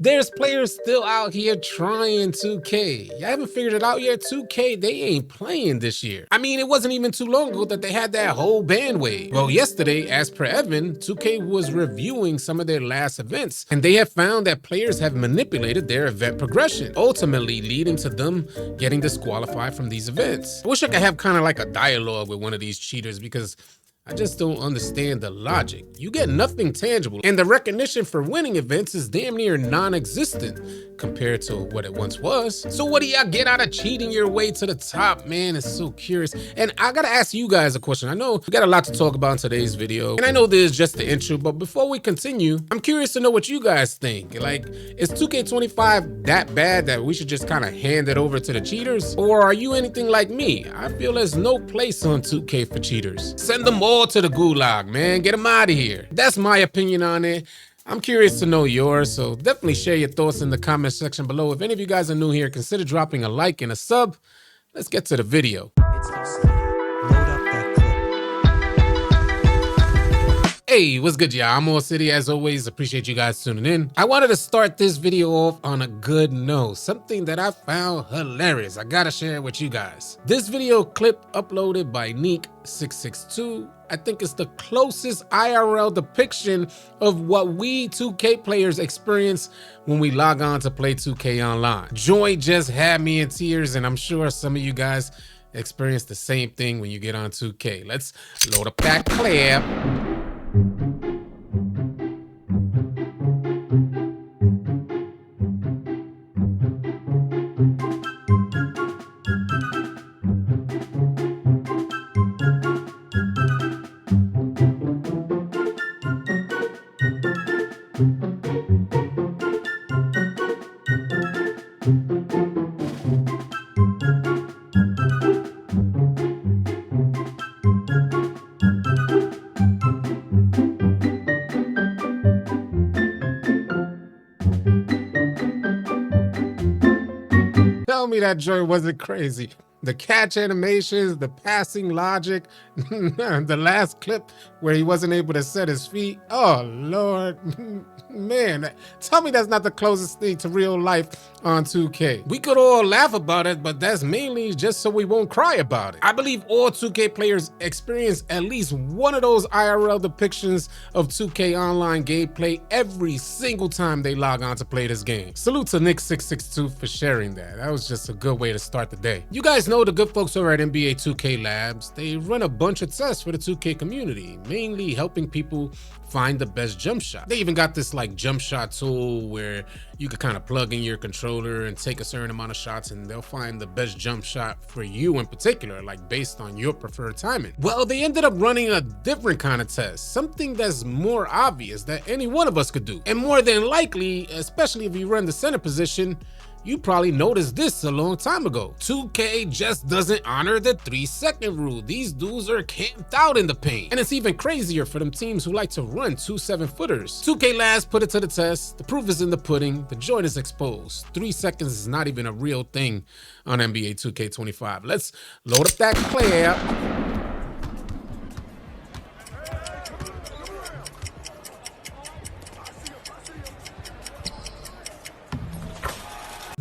There's players still out here trying 2K. You haven't figured it out yet? 2K, they ain't playing this year. I mean, it wasn't even too long ago that they had that whole ban wave. Well, yesterday, as per Evan, 2K was reviewing some of their last events, and they have found that players have manipulated their event progression, ultimately leading to them getting disqualified from these events. I wish I could have kind of like a dialogue with one of these cheaters, because I just don't understand the logic. You get nothing tangible, and the recognition for winning events is damn near non-existent compared to what it once was. So what do y'all get out of cheating your way to the top, man? It's so curious. And I gotta ask you guys a question. I know we got a lot to talk about in today's video, and I know this is just the intro, but before we continue, I'm curious to know what you guys think. Like, is 2K25 that bad that we should just kind of hand it over to the cheaters? Or are you anything like me? I feel there's no place on 2K for cheaters. Send them all to the gulag, man. Get them out of here. That's my opinion on it. I'm curious to know yours, so definitely share your thoughts in the comment section below. If any of you guys are new here, consider dropping a like and a sub. Let's get to the video. Hey, what's good, y'all? I'm AllCity. As always, appreciate you guys tuning in. I wanted to start this video off on a good note, something that I found hilarious. I gotta share it with you guys. This video clip uploaded by Neek662, I think it's the closest IRL depiction of what we 2K players experience when we log on to play 2K online. Joy just had me in tears, and I'm sure some of you guys experience the same thing when you get on 2K. Let's load up that clip. Tell me that joy wasn't crazy. The catch animations, the passing logic, the last clip where he wasn't able to set his feet. Oh, Lord. Man, tell me that's not the closest thing to real life on 2K. We could all laugh about it, but that's mainly just so we won't cry about it. I believe all 2K players experience at least one of those IRL depictions of 2K online gameplay every single time they log on to play this game. Salute to Nick662 for sharing that. That was just a good way to start the day. You guys know the good folks over at NBA 2K Labs. They run a bunch of tests for the 2K community, mainly helping people find the best jump shot. They even got this like jump shot tool where you could kind of plug in your controller and take a certain amount of shots, and they'll find the best jump shot for you in particular, like based on your preferred timing. Well, they ended up running a different kind of test, something that's more obvious that any one of us could do. And more than likely, especially if you run the center position, you probably noticed this a long time ago. 2K just doesn't honor the 3-second rule. These dudes are camped out in the paint. And it's even crazier for them teams who like to run 2 7-footers. 2K Labs put it to the test. The proof is in the pudding. The joint is exposed. 3 seconds is not even a real thing on NBA 2K25. Let's load up that clip.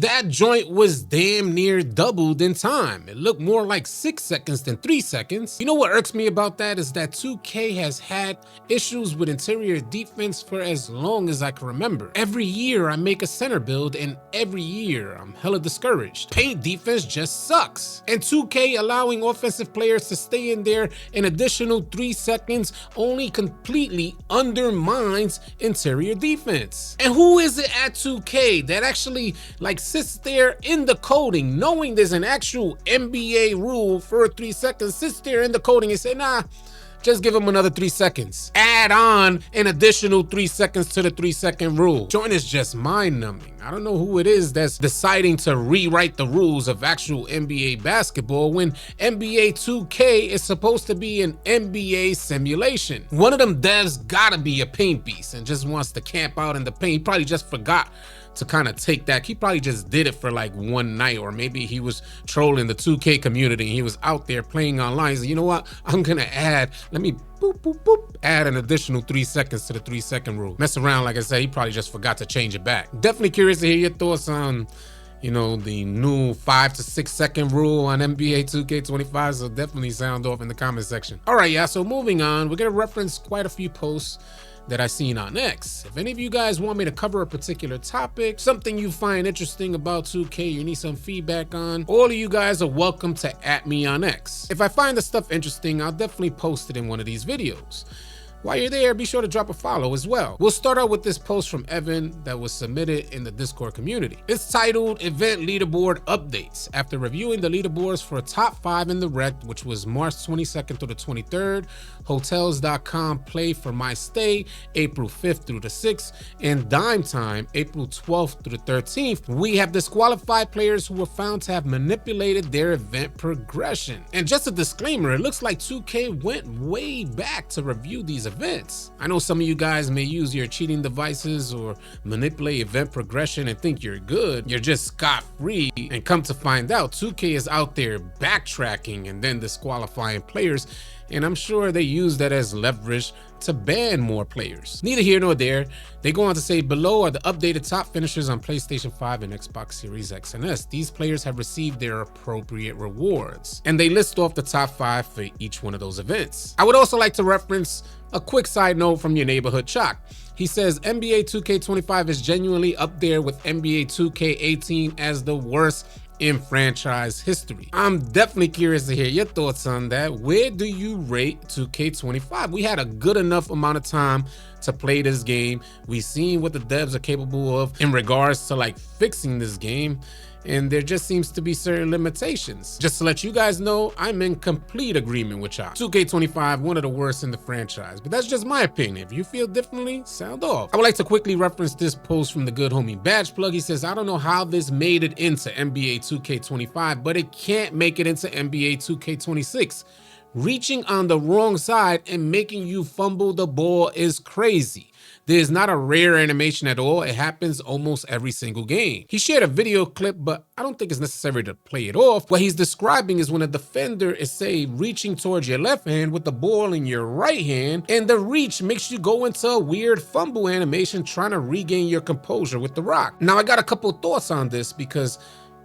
That joint was damn near doubled in time. It looked more like 6 seconds than 3 seconds. You know what irks me about that is that 2K has had issues with interior defense for as long as I can remember. Every year I make a center build, and every year I'm hella discouraged. Paint defense just sucks. And 2K allowing offensive players to stay in there an additional 3 seconds only completely undermines interior defense. And who is it at 2K that actually like sits there in the coding, knowing there's an actual NBA rule for 3 seconds, sits there in the coding and say, nah, just give them another 3 seconds. Add on an additional 3 seconds to the 3-second rule. Joint is just mind-numbing. I don't know who it is that's deciding to rewrite the rules of actual NBA basketball when NBA 2K is supposed to be an NBA simulation. One of them devs gotta be a paint beast and just wants to camp out in the paint. He probably just forgot to kind of take that. He probably just did it for like one night, or maybe he was trolling the 2K community and he was out there playing online. He said, you know what, I'm gonna let me boop, boop, boop, add an additional 3 seconds to the 3-second rule. Mess around, like I said, he probably just forgot to change it back. Definitely curious to hear your thoughts on, you know, the new 5 to 6 second rule on NBA 2K25, so definitely sound off in the comment section. All right, yeah, so moving on, we're gonna reference quite a few posts that I seen on X. If any of you guys want me to cover a particular topic, something you find interesting about 2K, you need some feedback on, all of you guys are welcome to @me on X. If I find the stuff interesting, I'll definitely post it in one of these videos. While you're there, be sure to drop a follow as well. We'll start out with this post from Evan that was submitted in the Discord community. It's titled Event Leaderboard Updates. After reviewing the leaderboards for top 5 in the rec, which was March 22nd through the 23rd, Hotels.com Play for My Stay, April 5th through the 6th, and Dime Time, April 12th through the 13th, we have disqualified players who were found to have manipulated their event progression. And just a disclaimer, it looks like 2K went way back to review these events. I know some of you guys may use your cheating devices or manipulate event progression and think you're good. You're just scot-free, and come to find out, 2K is out there backtracking and then disqualifying players, and I'm sure they use that as leverage to ban more players. Neither here nor there. They go on to say, below are the updated top finishers on PlayStation 5 and Xbox Series X and S. These players have received their appropriate rewards. And they list off the top 5 for each one of those events. I would also like to reference a quick side note from your neighborhood Chalk. He says NBA 2K25 is genuinely up there with NBA 2K18 as the worst in franchise history. I'm definitely curious to hear your thoughts on that. Where do you rate 2K25? We had a good enough amount of time to play this game. We've seen what the devs are capable of in regards to like fixing this game, and there just seems to be certain limitations. Just to let you guys know, I'm in complete agreement with y'all. 2K25, one of the worst in the franchise, but that's just my opinion. If you feel differently, sound off. I would like to quickly reference this post from the good homie Badge Plug. He says, I don't know how this made it into NBA 2K25, but it can't make it into NBA 2K26. Reaching on the wrong side and making you fumble the ball is crazy. There's not a rare animation at all. It happens almost every single game. He shared a video clip, but I don't think it's necessary to play it off. What he's describing is when a defender is, say, reaching towards your left hand with the ball in your right hand, and the reach makes you go into a weird fumble animation trying to regain your composure with the rock. Now, I got a couple thoughts on this because,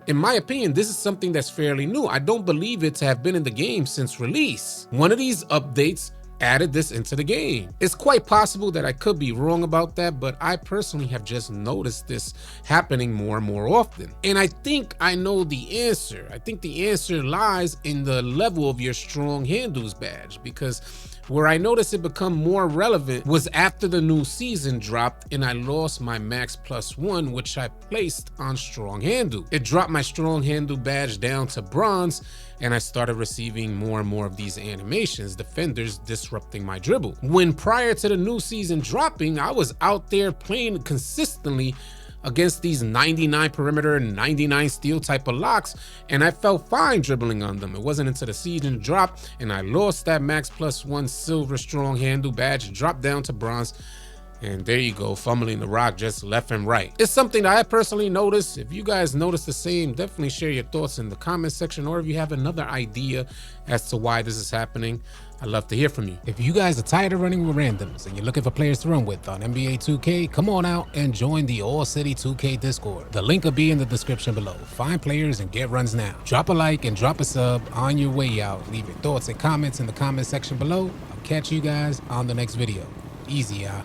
in my opinion, this is something that's fairly new. I don't believe it to have been in the game since release. One of these updates added this into the game. It's quite possible that I could be wrong about that, but I personally have just noticed this happening more and more often. And I think I know the answer. I think the answer lies in the level of your strong handles badge, because where I noticed it become more relevant was after the new season dropped and I lost my max +1, which I placed on strong handle. It dropped my strong handle badge down to bronze, and I started receiving more and more of these animations, defenders disrupting my dribble. When prior to the new season dropping, I was out there playing consistently against these 99 perimeter, 99 steal type of locks, and I felt fine dribbling on them. It wasn't until the season dropped and I lost that max +1 silver strong handle badge, dropped down to bronze, and there you go, fumbling the rock just left and right. It's something that I personally noticed. If you guys notice the same, definitely share your thoughts in the comment section, or if you have another idea as to why this is happening, I'd love to hear from you. If you guys are tired of running with randoms and you're looking for players to run with on NBA 2K, come on out and join the AllCity 2K Discord. The link will be in the description below. Find players and get runs now. Drop a like and drop a sub on your way out. Leave your thoughts and comments in the comment section below. I'll catch you guys on the next video. Easy, y'all.